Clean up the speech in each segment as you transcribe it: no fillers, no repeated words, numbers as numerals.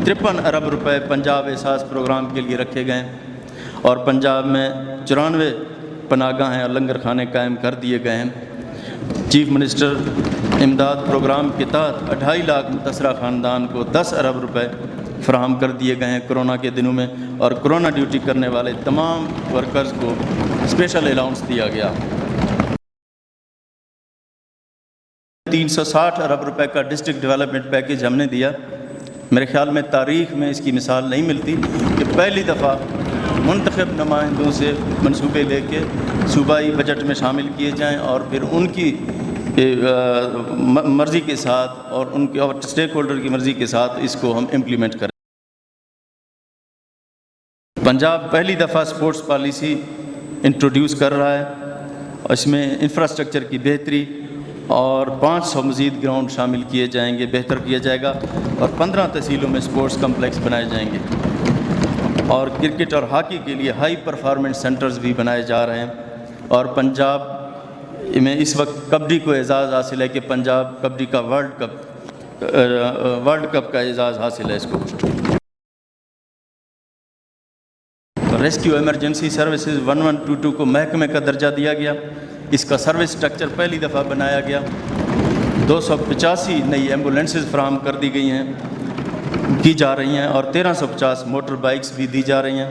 53 अरब रुपए पंजाब एहसास प्रोग्राम के लिए रखे गए हैं और पंजाब में 94 पनाहगाहें और लंगर खाने कायम कर दिए गए हैं। चीफ मिनिस्टर इमदाद प्रोग्राम के तहत 2.5 लाख मुतासरा ख़ानदान को 10 अरब रुपए फराहम कर दिए गए हैं कोरोना के दिनों में, और कोरोना ड्यूटी करने वाले तमाम वर्कर्स को स्पेशल अलाउंस दिया गया। 360 अरब रुपए का डिस्ट्रिक्ट डेवलपमेंट पैकेज हमने दिया। मेरे ख्याल में तारीख़ में इसकी मिसाल नहीं मिलती कि पहली दफ़ा मुंतखब नुमाइंदों से मनसूबे लेके सूबाई बजट में शामिल किए जाएं और फिर उनकी मर्ज़ी के साथ और उनके और स्टेक होल्डर की मर्ज़ी के साथ इसको हम इम्प्लीमेंट करें। पंजाब पहली दफ़ा स्पोर्ट्स पॉलिसी इंट्रोड्यूस कर रहा है और इसमें इंफ्रास्ट्रक्चर की बेहतरी और 500 मज़ीद ग्राउंड शामिल किए जाएंगे, बेहतर किया जाएगा और 15 तहसीलों में स्पोर्ट्स कम्प्लेक्स बनाए जाएंगे और क्रिकेट और हॉकी के लिए हाई परफॉर्मेंस सेंटर्स भी बनाए जा रहे हैं। और पंजाब में इस वक्त कबड्डी को एजाज़ हासिल है कि पंजाब कबड्डी का वर्ल्ड कप का एजाज़ हासिल है इसको। रेस्क्यू एमरजेंसी सर्विसेज 1122 को महकमे का दर्जा दिया गया। इसका सर्विस स्ट्रक्चर पहली दफ़ा बनाया गया। 285 नई एम्बुलेंसेज फराहम कर दी गई हैं, की जा रही हैं और 1350 मोटर बाइक्स भी दी जा रही हैं।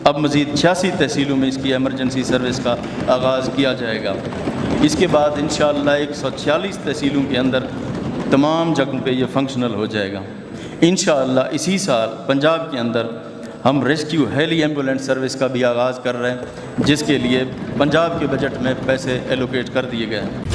अब मज़ीद 86 तहसीलों में इसकी एमरजेंसी सर्विस का आगाज़ किया जाएगा। इसके बाद इंशाअल्लाह 146 तहसीलों के अंदर तमाम जगहों पे ये फंक्शनल हो जाएगा। इंशाअल्लाह इसी साल पंजाब के अंदर हम रेस्क्यू हेली एम्बुलेंस सर्विस का भी आगाज़ कर रहे हैं, जिसके लिए पंजाब के बजट में पैसे एलोकेट कर दिए गए हैं।